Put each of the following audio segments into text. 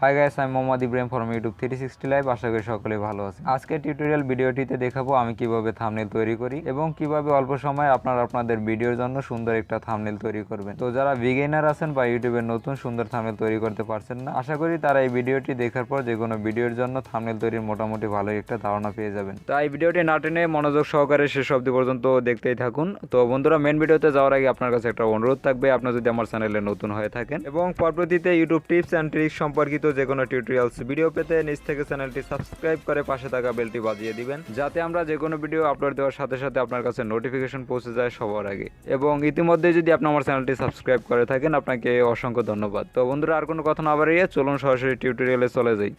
High guys, আমি Mohammad Ibrahim from YouTube 360 live. আশা করি সকলেই ভালো আছেন। আজকে টিউটোরিয়াল ভিডিওটিতে দেখাবো আমি কিভাবে থাম্বনেল তৈরি করি এবং কিভাবে অল্প সময়ে আপনাদের ভিডিওর জন্য সুন্দর একটা থাম্বনেল তৈরি করবেন। তো যারা বিগিনার আছেন বা ইউটিউবের নতুন সুন্দর থাম্বনেল তৈরি করতে পারছেন না, আশা করি তারা এই ভিডিওটি দেখার পর যে কোনো ভিডিওর জন্য থাম্বনেল তৈরির মোটামুটি ভালো একটা ধারণা পেয়ে যাবেন। তাই ভিডিওটি না টেনে মনোযোগ সহকারে শেষ অবধি পর্যন্ত দেখতেই থাকুন। তো বন্ধুরা, মেন ভিডিওতে যাওয়ার আগে আপনার কাছে একটা অনুরোধ থাকবে, আপনার যদি আমার চ্যানেলে নতুন হয়ে থাকেন এবং পরবর্তীতে ইউটিউব টিপস অ্যান্ড ট্রিক্স সম্পর্কিত যে কোনো টিউটোরিয়ালস ভিডিও পেতে নিচ থেকে চ্যানেলটি সাবস্ক্রাইব করে পাশে থাকা বেলটি বাজিয়ে দিবেন, যাতে আমরা যে কোনো ভিডিও আপলোড দেওয়ার সাথে সাথে আপনার কাছে নোটিফিকেশন পৌঁছে যায় সবার আগে। এবং ইতিমধ্যে যদি আপনি আমার চ্যানেলটি সাবস্ক্রাইব করে থাকেন, আপনাকে অসংখ্য ধন্যবাদ। তো বন্ধুরা, আর কোনো কথা না বাড়িয়ে চলুন সরাসরি টিউটোরিয়ালে চলে যাই।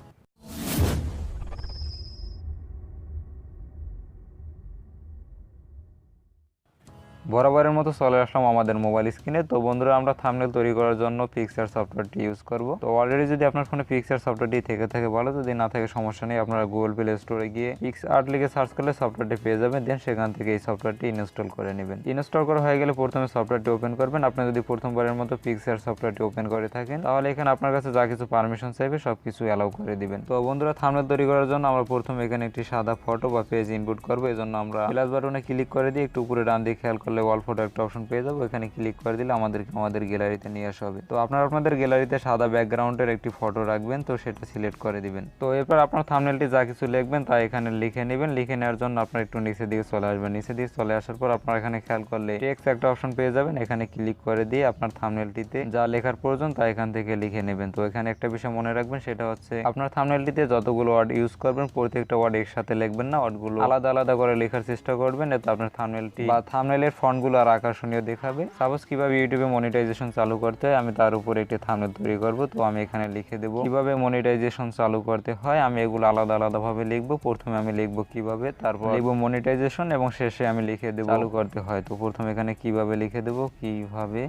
বরাবরের মতো চলে আসলাম আমাদের মোবাইল স্ক্রিনে। তো বন্ধুরা, আমরা থাম্বনেল তৈরি করার জন্য পিক্সার সফটওয়্যারটি ইউজ করব। তো অলরেডি যদি আপনার ফোনে পিক্সার সফটওয়্যারটি থেকে থাকে ভালো, যদি না থাকে সমস্যা নেই, আপনারা গুগল প্লে স্টোরে গিয়ে পিক্সআর্ট লিখে সার্চ করলে সফটওয়্যারটি পেয়ে যাবেন। দেন সেখান থেকে এই সফটওয়্যারটি ইনস্টল করে নেবেন। ইনস্টল করা হয়ে গেলে প্রথমে সফটওয়্যারটি ওপেন করবেন। আপনি যদি প্রথমবারের মতো পিক্সার সফটওয়্যারটি ওপেন করে থাকেন, তাহলে এখানে আপনার কাছে যা কিছু পারমিশন চাইবে সবকিছু অ্যালাউ করে দিবেন। তো বন্ধুরা, থাম্বনেল তৈরি করার জন্য আমরা প্রথমে এখানে একটি সাদা ফটো বা পেজ ইনপুট করবো। এই জন্য আমরা প্লাস বাটনে ক্লিক করে দিয়ে একটু উপরে ডান দিকে খেয়াল করলে ওয়াল ফটো একটা পেয়ে যাবো। এখানে ক্লিক করে দিলে আমাদের গ্যালারিতে নিয়ে আসা হবে। তো আপনাদের গ্যালারিতে সাদা ব্যাকগ্রাউন্ডের একটি ফটো রাখবেন, তো সেটা সিলেক্ট করে দিবেন। তো এরপর আপনার থাম্বনেলটি যা কিছু লিখবেন তা এখানে লিখে নেবেন। লিখে নেওয়ার জন্য আপনার একটু নিচের দিকে চলে আসবেন। নিচের দিকে চলে আসার পর আপনার এখানে খেয়াল করলে টেক্সট একটা অপশন পেয়ে যাবেন। এখানে ক্লিক করে দিয়ে আপনার থাম্বনেলটিতে যা লেখার প্রয়োজন তা এখান থেকে লিখে নেবেন। তো এখানে একটা বিষয় মনে রাখবেন, সেটা হচ্ছে আপনার থাম্বনেলটিতে যতগুলো ওয়ার্ড ইউজ করবেন প্রত্যেকটা ওয়ার্ড একসাথে লিখবেন না, ওয়ার্ডগুলো আলাদা আলাদা করে লেখার চেষ্টা করবেন। এতে আপনার থাম্বনেলটি বা থাম্বনেলের ফন্টগুলো আর আকর্ষণীয় দেখাবে। সাপোজ কিভাবে ইউটিউবে মনিটাইজেশন চালু করতে হয়, আমি তার উপর একটি থাম্বনেল তৈরি করব। তো আমি এখানে লিখে দেব কিভাবে মনিটাইজেশন চালু করতে হয়। আমি এগুলো আলাদা আলাদা ভাবে লিখবো। প্রথমে আমি লিখবো কিভাবে, তারপর লিখবো মনিটাইজেশন এবং শেষে আমি লিখে দেব চালু করতে হয়। তো প্রথমে এখানে কিভাবে লিখে দেব, কিভাবে।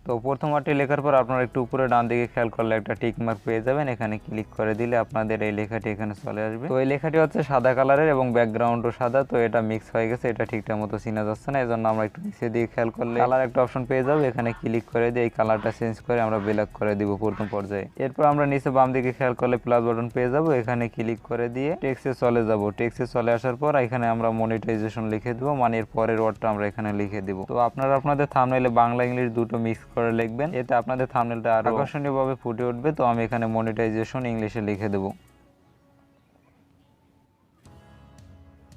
তো প্রথম ওয়ার্ডটি লেখার পর আপনারা একটু উপরে ডান দিকে খেয়াল করলে একটা টিক মার্ক পেয়ে যাবেন। এখানে ক্লিক করে দিলে আপনাদের এই লেখাটি এখানে চলে আসবে। তো এই লেখাটি হচ্ছে সাদা কালারের এবং ব্যাকগ্রাউন্ডও সাদা। তো এটা মিক্স হয়ে গেছে, এটা ঠিকঠাক মতো চেনা যাচ্ছে না। এই জন্য আমরা একটু নিচে দিকে খেয়াল করলে কালার একটা অপশন পেয়ে যাবো। এখানে ক্লিক করে দিয়ে এই কালারটা চেঞ্জ করে আমরা ব্ল্যাক করে দিব প্রথম পর্যায়ে। এরপর আমরা নিচে বাম দিকে খেয়াল করলে প্লাস বাটন পেয়ে যাবো। এখানে ক্লিক করে দিয়ে টেক্সটে চলে যাব। টেক্সটে চলে আসার পর এখানে আমরা মনিটাইজেশন লিখে দেবো, মানে এর পরের ওয়ার্ডটা আমরা এখানে লিখে দেবো। তো আপনাদের থাম্বনেলে বাংলা ইংলিশ দুটো মিক্স করে লিখবেন, এতে আপনাদের থাম্বনেলটা আরো আকর্ষণীয়ভাবে ফুটে উঠবে। তো আমি এখানে মনিটাইজেশন ইংলিশে লিখে দেব।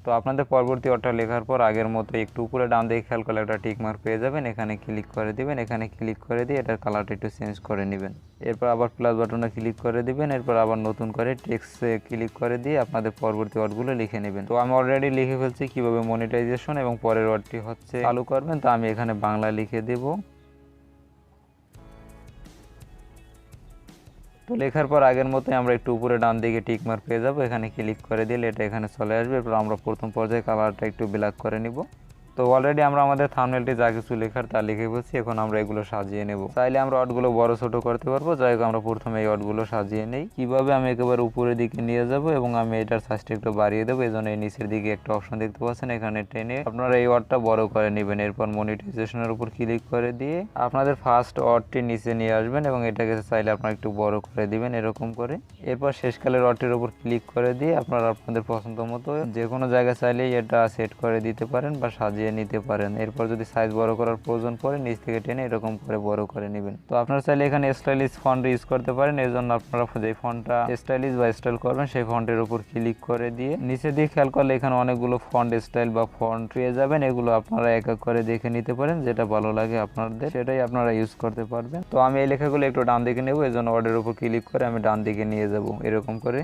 তো আপনাদের পরবর্তী ওয়ার্ডটা লেখার পর আগের মতো একটু উপরে ডান দিকে খেয়াল করলে একটা টিক মার্ক পেয়ে যাবেন। এখানে ক্লিক করে দিবেন। এখানে ক্লিক করে দিয়ে এটার কালারটা একটু চেঞ্জ করে নেবেন। এরপর আবার প্লাস বাটনে ক্লিক করে দিবেন। এরপর আবার নতুন করে টেক্সটে ক্লিক করে দিয়ে আপনাদের পরবর্তী ওয়ার্ডগুলো লিখে নেবেন। তো আমি অলরেডি লিখে ফেলছি কিভাবে মনিটাইজেশন, এবং পরের ওয়ার্ডটি হচ্ছে চালু করবেন। তো আমি এখানে বাংলা লিখে দেব। তো লেখার পর আগের মতোই আমরা একটু উপরে ডান দিকে টিক মার্ক পেয়ে যাবো। এখানে ক্লিক করে দিলে এটা এখানে চলে আসবে। এরপর আমরা প্রথম পর্যায়ে কালারটা একটু ব্ল্যাক করে নিব। তো অলরেডি আমরা আমাদের থাম্বনেলটি যা কিছু লেখার তা লিখে ফেলছি। এখন আমরা এগুলো সাজিয়ে নেব। চাইলে আমরা ওয়ার্ডগুলো বড় ছোট করতে পারবো। যাই হোক, আমরা প্রথমে এই ওয়ার্ডগুলো সাজিয়ে নেই। কিভাবে, আমি একেবারে উপরের দিকে নিয়ে যাব এবং আমি এটার সাইজটা একটু বাড়িয়ে দেবো। এই জন্য এই নিচের দিকে একটা অপশন দেখতে পাচ্ছেন, এখানে টেনে আপনারা এই ওয়ার্ডটা বড় করে নেবেন। এরপর মনিটাইজেশনের উপর ক্লিক করে দিয়ে আপনাদের ফার্স্ট ওয়ার্ডটি নিচে নিয়ে আসবেন এবং এটাকে চাইলে আপনারা একটু বড় করে দিবেন এরকম করে। এরপর শেষকালের ওয়ার্ডটির উপর ক্লিক করে দিয়ে আপনারা আপনাদের পছন্দ মতো যে কোনো জায়গায় চাইলেই এটা সেট করে দিতে পারেন বা সাজিয়ে নিতে পারেন। এরপর যদি সাইজ বড় করার প্রয়োজন পড়ে, নিচ থেকে টেনে এরকম করে বড় করে নেবেন। তো আপনারা চাইলে এখানে স্টাইলিশ ফন্ট ইউজ করতে পারেন। এর জন্য আপনারা যে ফন্টটা স্টাইলিশ বা স্টাইল করবেন সেই ফন্টের উপর ক্লিক করে দিয়ে নিচে দিয়ে খেয়াল করলে এখানে অনেকগুলো ফন্ট স্টাইল বা ফন্ট পেয়ে যাবেন। এগুলো আপনারা এক এক করে দেখে নিতে পারেন, যেটা ভালো লাগে আপনাদের সেটাই আপনারা ইউজ করতে পারবেন। তো আমি এই লেখাগুলো একটু ডান দিকে নেব, এই জন্য ওয়ার্ডের উপর ক্লিক করে আমি ডান দিকে নিয়ে যাব এরকম করে।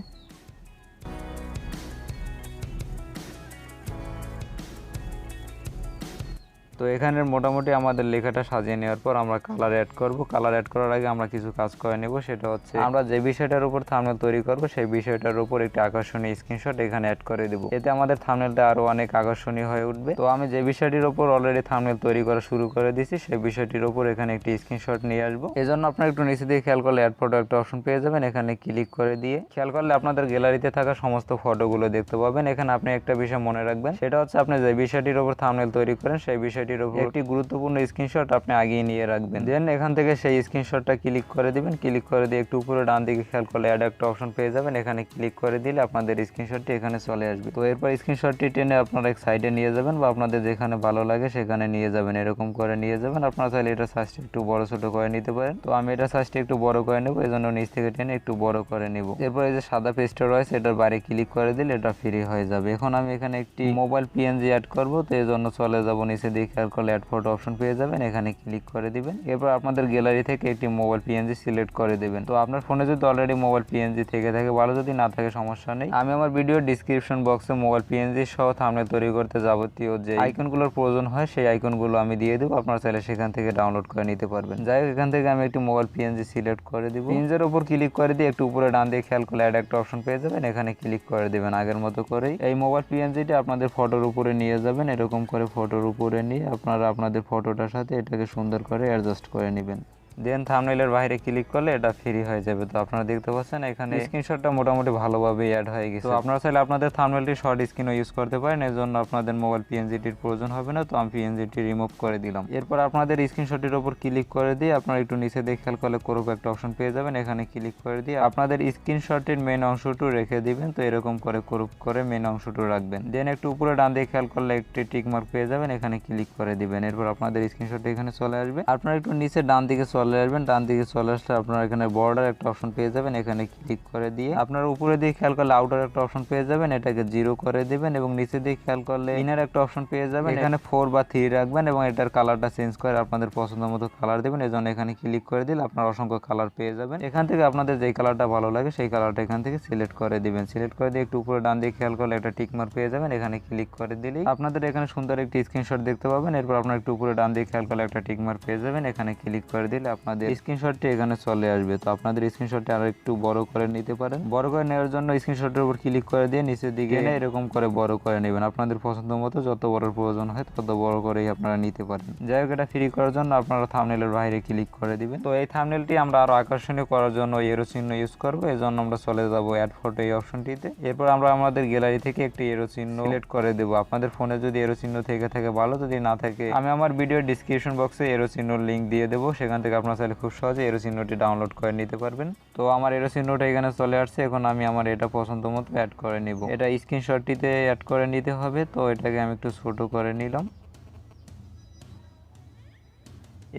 তো এখানে মোটামুটি আমাদের লেখাটা সাজিয়ে নেওয়ার পর আমরা কালার অ্যাড করব। কালার অ্যাড করার আগে আমরা কিছু কাজ করে নেব, সেটা হচ্ছে আমরা যে বিষয়টার উপর থাম্বনেল তৈরি করব সেই বিষয়টার উপর একটি আকর্ষণীয় স্ক্রিনশট এখানে অ্যাড করে দেব। এতে আমাদের থাম্বনেলটা আরো অনেক আকর্ষণীয় হয়ে উঠবে। তো আমি যে বিষয়টির উপর অলরেডি থাম্বনেল তৈরি করা শুরু করে দিয়েছি সেই বিষয়টির উপর এখানে একটি স্ক্রিনশট নিয়ে আসবো। এজন্য আপনারা একটু নিচে দিয়ে খেয়াল করলে অ্যাড ফটো একটা অপশন পেয়ে যাবেন। এখানে ক্লিক করে দিয়ে খেয়াল করলে আপনাদের গ্যালারিতে থাকা সমস্ত ফটোগুলো দেখতে পাবেন। এখানে আপনি একটা বিষয় মনে রাখবেন, সেটা হচ্ছে আপনি যে বিষয়টির উপর থাম্বনেল তৈরি করেন সেই বিষয়টি বিষয়টির উপর একটি গুরুত্বপূর্ণ স্ক্রিনশট আপনি আগেই নিয়ে রাখবেন। দেন এখান থেকে সেই স্ক্রিনশটটা ক্লিক করে দিবেন। ক্লিক করে দিয়ে একটু উপরে ডান দিকে খেয়াল করলে অ্যাড একটা অপশন পেয়ে যাবেন। এখানে ক্লিক করে দিলে আপনাদের স্ক্রিনশটটি এখানে চলে আসবে। তো এরপর স্ক্রিনশটটি টেনে আপনারা এক সাইডে নিয়ে যাবেন বা আপনাদের যেখানে ভালো লাগে সেখানে নিয়ে যাবেন। এরকম করে নিয়ে যাবেন। আপনারা চাইলে এটা সাইজটা একটু বড় ছোট করে নিতে পারেন। তো আমি এটা সাইজটা একটু বড় করে নেব, এই জন্য নিচ থেকে টেনে একটু বড় করে নেব। এরপর এই যে সাদা পেজটা রয়েছে এটার বাইরে ক্লিক করে দিলে এটা ফ্রি হয়ে যাবে। এখন আমি এখানে একটি মোবাইল পিএনজি অ্যাড করব, তো এই জন্য চলে যাব নিচে দিয়ে খেয়াল করলে অ্যাড ফটো অপশন পেয়ে যাবেন। এখানে ক্লিক করে দিবেন। এরপর আপনাদের গ্যালারি থেকে একটি মোবাইল পিএনজি সিলেক্ট করে দিবেন। তো আপনার ফোনে যদি অলরেডি মোবাইল পিএনজি থেকে থাকে ভালো, যদি না থাকে সমস্যা নেই। আমি আমার ভিডিওর ডিসক্রিপশন বক্সে মোবাইল পিএনজি সহ থাম্বনেল তৈরি করতে যাবতীয় যে আইকনগুলোর প্রয়োজন হয় সেই আইকনগুলো আমি দিয়ে দেবো। আপনারা চাইলে সেখান থেকে ডাউনলোড করে নিতে পারবেন। যাই হোক, এখান থেকে আমি একটি মোবাইল পিএনজি সিলেক্ট করে দিব। পিএনজির উপর ক্লিক করে দিয়ে একটু উপরে ডান দিয়ে খেয়াল করলে অ্যাড একটা অপশন পেয়ে যাবেন। এখানে ক্লিক করে দিবেন। আগের মতো করেই এই মোবাইল পিএনজিটা আপনাদের ফটোর উপরে নিয়ে যাবেন। এরকম করে ফটোর উপরে নিয়ে আপনারা আপনাদের ফটোটার সাথে এটাকে সুন্দর করে অ্যাডজাস্ট করে নেবেন। দেন থাম্বনেলের বাইরে ক্লিক করলে এটা ফ্রি হয়ে যাবে। তো আপনারা দেখতে পাচ্ছেন এখানে স্ক্রিনশটটা মোটামুটি ভালোভাবে অ্যাড হয়ে গেছে। তো আপনারা চাইলে আপনাদের থাম্বনেলটি শর্ট স্ক্রিনও ইউজ করতে পারেন, এর জন্য আপনাদের মোবাইল পিএনজিটির প্রয়োজন হবে না। তো আমি পিএনজিটি রিমুভ করে দিলাম। এরপর আপনাদের স্ক্রিনশটের উপর ক্লিক করে দিয়ে আপনারা একটু নিচে দিয়ে খেয়াল করলে ক্রপ একটা অপশন পেয়ে যাবেন। এখানে ক্লিক করে দিয়ে আপনাদের স্ক্রিনশটের মেন অংশটু রেখে দিবেন। তো এরকম করে ক্রপ করে মেন অংশটু রাখবেন। দেন একটু উপরে ডান দিয়ে খেয়াল করলে একটি টিক মার্ক পেয়ে যাবেন। এখানে ক্লিক করে দিবেন। এরপর আপনাদের স্ক্রিনশটটা এখানে চলে আসবে। আপনারা একটু নিচে ডান দিকে চলে আসবেন। ডান দিকে চলে আসলে আপনারা এখানে বর্ডার একটা অপশন পেয়ে যাবেন। এখানে ক্লিক করে দিয়ে আপনারা উপরে দিয়ে খেয়াল করলে আউটার একটা অপশন পেয়ে যাবেন। এটাকে 0 করে দিবেন এবং নিচে দিয়ে খেয়াল করলে ইনার একটা অপশন পেয়ে যাবেন। এখানে 4 বা 3 রাখবেন এবং এটার কালারটা চেঞ্জ করে আপনাদের পছন্দ মতো কালার দেবেন। এজন্য এখানে ক্লিক করে দিলে আপনারা অসংখ্য কালার পেয়ে যাবেন। এখান থেকে আপনাদের যেই কালারটা ভালো লাগে সেই কালারটা এখান থেকে সিলেক্ট করে দিবেন। সিলেক্ট করে দিয়ে একটু উপরে ডান দিয়ে খেয়াল করলে একটা টিক মার্ক পেয়ে যাবেন। এখানে ক্লিক করে দিলেই আপনাদের এখানে সুন্দর একটি স্ক্রিনশট দেখতে পাবেন। এরপর আপনারা একটু উপরে ডান দিয়ে খেয়াল করলে একটা টিক মার্ক পেয়ে যাবেন। এখানে ক্লিক করে দিলে আপনাদের স্ক্রিনশটটি এখানে চলে আসবে। তো আপনাদের স্ক্রিনশটটি আরো একটু বড় করে নিতে পারেন। বড় করে নেওয়ার জন্য স্ক্রিনশটের উপর ক্লিক করে দিয়ে নিচের দিকে এনে এরকম করে বড় করে নেবেন। আপনাদের পছন্দ মতো যত বড় প্রয়োজন হয় তত বড় করেই আপনারা নিতে পারেন। যাই হোক, এটা ফ্রি করার জন্য আপনারা থাম্বনেলের বাইরে ক্লিক করে দিবেন। তো এই থাম্বনেলটি আমরা আরো আকর্ষণীয় করার জন্য এরো চিহ্ন ইউজ করব। এই জন্য আমরা চলে যাব অ্যাড ফটো এই অপশনটিতে। এরপর আমরা আমাদের গ্যালারি থেকে একটি এরো চিহ্ন সিলেক্ট করে দেব। আপনাদের ফোনে যদি এরো চিহ্ন থেকে থাকে ভালো, যদি না থাকে আমি আমার ভিডিওর ডিসক্রিপশন বক্সে এরো চিহ্নর লিংক দিয়ে দেবো। সেখান থেকে আপনারা চাইলে খুব সহজে এরো চিহ্নটি ডাউনলোড করে নিতে পারবেন। তো আমার এরো চিহ্নটা এখানে চলে আসছে। এখন আমি আমার এটা পছন্দ মতো অ্যাড করে নিব। এটা স্ক্রিনশটটিতে অ্যাড করে নিতে হবে। তো এটাকে আমি একটু ছোট করে নিলাম।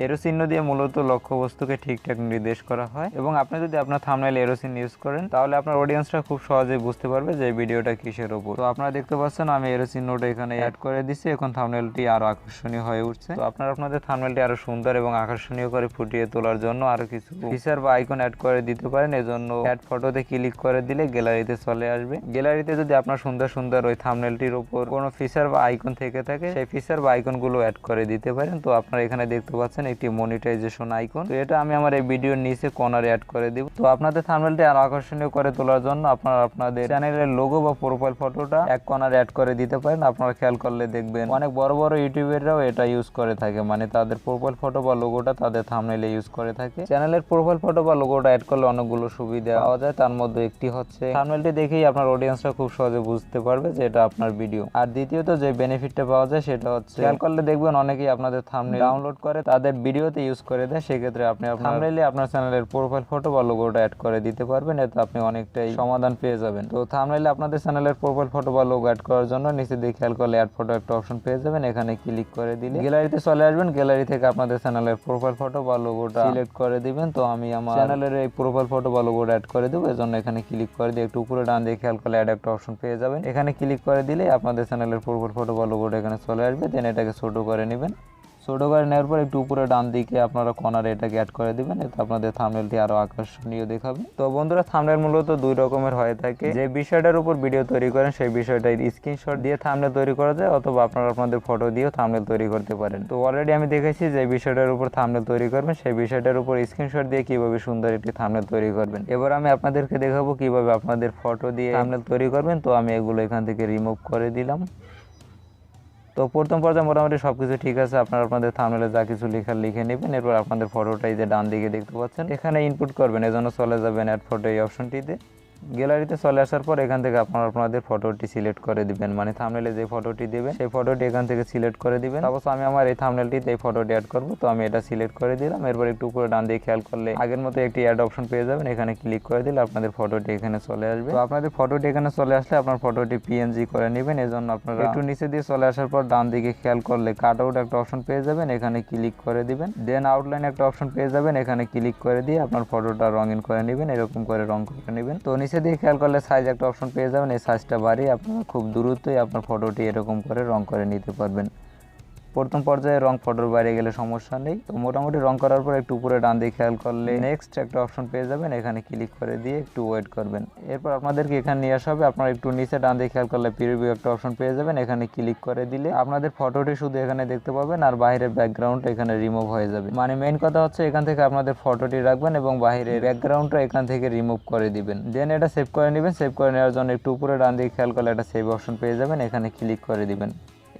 এরো চিহ্ন দিয়ে মূলত লক্ষ্যবস্তুকে ঠিকঠাক নির্দেশ করা হয় এবং আপনি যদি আপনার থাম্বনেল এরো চিহ্ন ইউজ করেন তাহলে আপনার অডিয়েন্সরা খুব সহজেই বুঝতে পারবে যে ভিডিওটা কিসের উপর। তো আপনারা দেখতে পাচ্ছেন আমি এরো চিহ্নটা এখানে অ্যাড করে দিচ্ছি। এখন থাম্বনেলটি আরো আকর্ষণীয় হয়ে উঠছে। তো আপনারা আপনাদের থাম্বনেলটি আরো সুন্দর এবং আকর্ষণীয় করে ফুটিয়ে তোলার জন্য আরো কিছু ফিচার বা আইকন অ্যাড করে দিতে পারেন। এজন্য অ্যাড ফটোতে ক্লিক করে দিলে গ্যালারিতে চলে আসবে। গ্যালারিতে যদি আপনার সুন্দর সুন্দর ওই থাম্বনেলটির উপর কোনো ফিচার বা আইকন থেকে থাকে সেই ফিচার বা আইকনগুলো অ্যাড করে দিতে পারেন। তো আপনারা এখানে দেখতে পাচ্ছেন একটি মনিটাইজেশন আইকন। তো এটা আমি আমার এই ভিডিওর নিচে কর্নারে অ্যাড করে দিব। তো আপনাদের থাম্বনেলটি আরো আকর্ষণীয় করে তোলার জন্য আপনারা আপনাদের চ্যানেলের লোগো বা প্রোফাইল ফটোটা এক কর্নারে অ্যাড করে দিতে পারেন। আপনারা খেয়াল করলে দেখবেন অনেক বড় বড় ইউটিউবাররাও এটা ইউজ করে থাকে, মানে তাদের প্রোফাইল ফটো বা লোগোটা তাদের থাম্বনেলে ইউজ করে থাকে। চ্যানেলের প্রোফাইল ফটো বা লোগোটা অ্যাড করলে অনেকগুলো সুবিধা পাওয়া যায়। তার মধ্যে একটি হচ্ছে থাম্বনেলটি দেখেই আপনার অডিয়েন্সরা খুব সহজে বুঝতে পারবে যে এটা আপনার ভিডিও। আর দ্বিতীয়ত যে বেনিফিটটা পাওয়া যায় সেটা হচ্ছে খেয়াল করলে দেখবেন অনেকেই আপনাদের থাম্বনেল ডাউনলোড করে তাদের ভিডিওতে ইউজ করে দেয়। সেক্ষেত্রে আপনি থাম্বনেলে আপনার চ্যানেলের প্রোফাইল ফটো বা লোগোটা অ্যাড করে দিতে পারবেন। এতে আপনি অনেকটাই সমাধান পেয়ে যাবেন। তো থাম্বনেলে আপনাদের চ্যানেলের প্রোফাইল ফটো বা লোগো অ্যাড করার জন্য নিচে দিয়ে খেয়াল করলে অ্যাড ফটো একটা অপশন পেয়ে যাবেন। এখানে ক্লিক করে দিলে গ্যালারিতে চলে আসবেন। গ্যালারি থেকে আপনাদের চ্যানেলের প্রোফাইল ফটো বা লোগোটা সিলেক্ট করে দিবেন। তো আমি আমার চ্যানেলের এই প্রোফাইল ফটো বা লোগোটা অ্যাড করে দেবো। এজন্য এখানে ক্লিক করে দিয়ে একটু উপরে ডান দিয়ে খেয়াল করলে অ্যাড একটা অপশন পেয়ে যাবেন। এখানে ক্লিক করে দিলে আপনাদের চ্যানেলের প্রোফাইল ফটো বা লোগোটা এখানে চলে আসবে। দেন এটাকে ছোট করে নেবেন। ছোট করে নেওয়ার পর একটু উপরে ডান দিকে আপনারা কর্নারে এটাকে অ্যাড করে দিবেন। এতে আপনাদের থাম্বনেলটি আরো আকর্ষণীয় দেখাবে। তো বন্ধুরা, থাম্বনেল মূলত দুই রকমের হয়ে থাকে। যে বিষয়টার উপর ভিডিও তৈরি করেন সেই বিষয়টার স্ক্রিনশট দিয়ে থাম্বনেল তৈরি করা যায়, অথবা আপনারা আপনাদের ফটো দিয়েও থাম্বনেল তৈরি করতে পারেন। তো অলরেডি আমি দেখেছি যে বিষয়টার উপর থাম্বনেল তৈরি করবেন সেই বিষয়টার উপর স্ক্রিনশট দিয়ে কিভাবে সুন্দর একটি থাম্বনেল তৈরি করবেন। এবার আমি আপনাদেরকে দেখাবো কিভাবে আপনাদের ফটো দিয়ে থাম্বনেল তৈরি করবেন। তো আমি এগুলো এখান থেকে রিমুভ করে দিলাম। তো প্রথম পর্যায়ে মোটামুটি সবকিছু ঠিক আছে। আপনারা আপনাদের থাম্বনেলে যা কিছু লেখার লিখে নেবেন। এরপর আপনাদের ফটোটাই যে ডান দিকে দেখতে পাচ্ছেন এখানে ইনপুট করবেন। এজন্য চলে যাবেন অ্যাড ফটো এই অপশনটিতে। গ্যালারিতে চলে আসার পর এখান থেকে আপনারা আপনাদের ফটোটি সিলেক্ট করে দিবেন, মানে থাম্বনেলে যে ফটোটি দিবেন সেই ফটোটি এখান থেকে সিলেক্ট করে দিবেন। সাপোজ আমি আমার এই থাম্বনেলটিতে এই ফটোটি অ্যাড করব, তো আমি এটা সিলেক্ট করে দিলাম। এরপর একটু উপরে ডান দিকে খেয়াল করলে আগের মতো একটি অ্যাড অপশন পেয়ে যাবেন, এখানে ক্লিক করে দিলে আপনাদের ফটোটি এখানে চলে আসবে। তো আপনাদের ফটোটি এখানে চলে আসলে আপনার ফটোটি পিএনজি করে নেবেন। এজন্য আপনারা একটু নিচে দিয়ে চলে আসার পর ডান দিকে খেয়াল করলে কাট আউট একটা অপশন পেয়ে যাবেন, এখানে ক্লিক করে দিবেন। দেন আউটলাইন একটা অপশন পেয়ে যাবেন, এখানে ক্লিক করে দিয়ে আপনার ফটোটা রঙিন করে নেবেন, এরকম করে রং করে নেবেন। তো নিচে দিয়ে খেয়াল করলে সাইজ একটা অপশন পেয়ে যাবেন, এই সাইজটা বাড়িয়ে আপনারা খুব দ্রুতই আপনার ফটোটি এরকম করে রং করে নিতে পারবেন। প্রথম পর্যায়ে রং ফটোর বাইরে গেলে সমস্যা নেই। তো মোটামুটি রং করার পর একটু উপরে ডান দিকে খেয়াল করলে নেক্সট একটা অপশন পেয়ে যাবেন, এখানে ক্লিক করে দিয়ে একটু ওয়েট করবেন। এরপর আপনাদেরকে এখানে নিয়ে আসা হবে, আপনারা একটু নিচে ডান দিকে খেয়াল করলে প্রিভিউ একটা অপশন পেয়ে যাবেন, এখানে ক্লিক করে দিলে আপনাদের ফটোটি শুধু এখানে দেখতে পাবেন আর বাইরের ব্যাকগ্রাউন্ড এখানে রিমুভ হয়ে যাবে। মানে মেইন কথা হচ্ছে এখান থেকে আপনাদের ফটোটি রাখবেন এবং বাইরের ব্যাকগ্রাউন্ডটা এখান থেকে রিমুভ করে দিবেন। দেন এটা সেভ করে নেবেন। সেভ করে নেওয়ার জন্য একটু উপরে ডান দিকে খেয়াল করলে একটা সেভ অপশন পেয়ে যাবেন, এখানে ক্লিক করে দিবেন।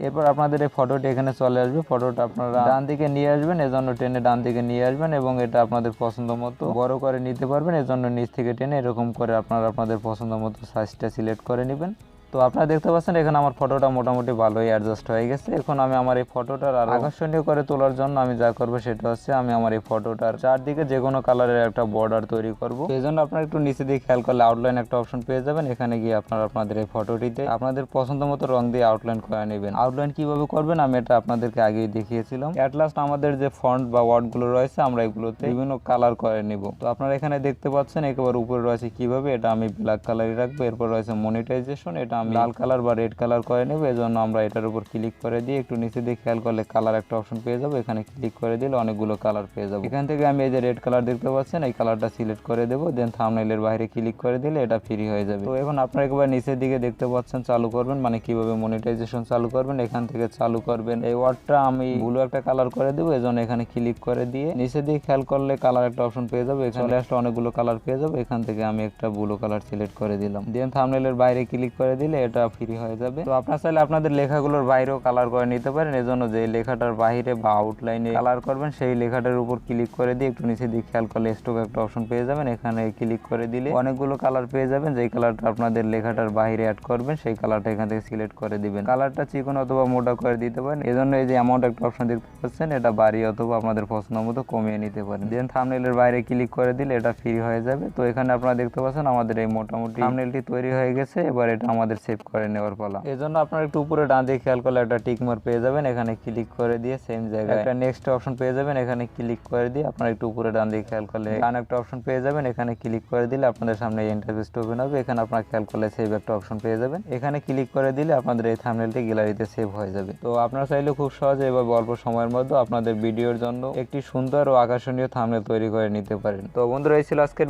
এরপর আপনাদের এই ফটোটি এখানে চলে আসবে। ফটোটা আপনারা ডান দিকে নিয়ে আসবেন, এজন্য টেনে ডান দিকে নিয়ে আসবেন এবং এটা আপনাদের পছন্দ মতো বড় করে নিতে পারবেন। এজন্য নিচ থেকে টেনে এরকম করে আপনারা আপনাদের পছন্দ মতো সাইজটা সিলেক্ট করে নেবেন। তো আপনারা দেখতে পাচ্ছেন এখানে আমার ফটোটা মোটামুটি ভালোই অ্যাডজাস্ট হয়ে গেছে। এখন আমি আমার এই ফটোটার আরো আকর্ষণীয় করে তোলার জন্য আমি যা করব সেটা হচ্ছে আমি আমার এই ফটোটার চারদিকে যে কোনো কালারের একটা বর্ডার তৈরি করব। এই জন্য আপনারা একটু নিচে দিয়ে খেয়াল করলে আউটলাইন একটা অপশন পেয়ে যাবেন, এখানে গিয়ে আপনারা আপনাদের এই ফটোটিতে আপনাদের পছন্দ মতো রং দিয়ে আউটলাইন করে নেবেন। আউটলাইন কিভাবে করবেন আমি এটা আপনাদেরকে আগেই দেখিয়েছিলাম। অ্যাট লাস্ট আমাদের যে ফন্ট বা ওয়ার্ডগুলো রয়েছে আমরা এগুলোতে বিভিন্ন কালার করে নিব। তো আপনারা এখানে দেখতে পাচ্ছেন একেবারে উপরে রয়েছে কিভাবে, এটা আমি ব্ল্যাক কালারই রাখবো। এরপর রয়েছে মনিটাইজেশন, এটা আমি লাল কালার বা রেড কালার করে নেব। এজন্য আমরা এটার উপর ক্লিক করে দিয়ে একটু নিচে দিয়ে খেয়াল করলে কালার একটা অপশন পেয়ে যাবো, এখানে ক্লিক করে দিলে অনেকগুলো কালার পেয়ে যাবো। এখান থেকে আমি এই যে রেড কালার দেখতে পাচ্ছেন এই কালারটা সিলেক্ট করে দেবো। দেন থাম্বনেইলের বাইরে ক্লিক করে দিলে এটা ফ্রি হয়ে যাবে। তো এখন আপনারা একবার নিচের দিকে দেখতে পাচ্ছেন চালু করবেন, মানে কিভাবে মনিটাইজেশন চালু করবেন। এখান থেকে চালু করবেন। এই ওয়ার্ডটা আমি ব্লু একটা কালার করে দেবো, এজন্য এখানে ক্লিক করে দিয়ে নিচে দিয়ে খেয়াল করলে কালার একটা অপশন পেয়ে যাবে, এখানে আসলে অনেকগুলো কালার পেয়ে যাবে। এখান থেকে আমি একটা ব্লু কালার সিলেক্ট করে দিলাম। দেন থাম্বনেইলের বাইরে ক্লিক করে দিলে এটা ফ্রি হয়ে যাবে। তো আপনারা চাইলে আপনাদের লেখাগুলোর বাইরেও কালার করে নিতে পারেন। এজন্য যে লেখাটার বাইরে বা আউটলাইনে কালার করবেন সেই লেখাটার উপর ক্লিক করে দিয়ে একটু নিচে দিয়ে খেয়াল করলে স্ট্রোক একটা অপশন পেয়ে যাবেন, এখানে ক্লিক করে দিলে অনেকগুলো কালার পেয়ে যাবেন। যেই কালারটা আপনাদের লেখাটার বাইরে অ্যাড করবেন সেই কালারটা এখান থেকে সিলেক্ট করে দিবেন। কালারটা চিকন অথবা মোটা করে দিতে পারেন। এজন্য এই যে অ্যামাউন্ট একটা অপশন দেখতে পাচ্ছেন এটা বাড়িয়ে অথবা আপনাদের পছন্দ মতো কমিয়ে নিতে পারেন। দেন থাম্বনেইলের বাইরে ক্লিক করে দিলে এটা ফ্রি হয়ে যাবে। তো এখানে আপনারা দেখতে পাচ্ছেন আমাদের এই মোটামুটি থাম্বনেইলটি তৈরি হয়ে গেছে। এবার এটা আমাদের সেভ করে নেওয়ার পালা। এজন্য আপনারা একটু উপরে ডান দিকে খেয়াল করলে একটা টিক মার্ক পেয়ে যাবেন, এখানে ক্লিক করে দিয়ে সেম জায়গায় একটা নেক্সট অপশন পেয়ে যাবেন, এখানে ক্লিক করে দিয়ে আপনারা একটু উপরে ডান দিকে খেয়াল করলে ডান একটা অপশন পেয়ে যাবেন, এখানে ক্লিক করে দিলে আপনাদের সামনে এই ইন্টারফেসটা ওপেন হবে। এখানে আপনারা খেয়াল করলে সেভ একটা অপশন পেয়ে যাবেন, এখানে ক্লিক করে দিলে আপনাদের এই থাম্বনেইলটি গ্যালারিতে সেভ হয়ে যাবে। তো আপনারা চাইলে খুব সহজে এভাবে অল্প সময়ের মধ্যে আপনাদের ভিডিওর জন্য একটি সুন্দর ও আকর্ষণীয় থাম্বনেইল তৈরি করে নিতে পারেন। তো বন্ধুরা এই ছিল আজকের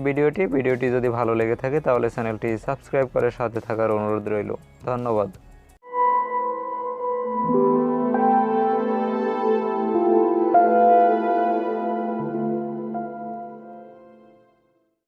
ভিডিওটি যদি ভালো লেগে থাকে তাহলে চ্যানেলটি সাবস্ক্রাইব করে সাথে থাকার অনুরোধ রইল। ধন্যবাদ।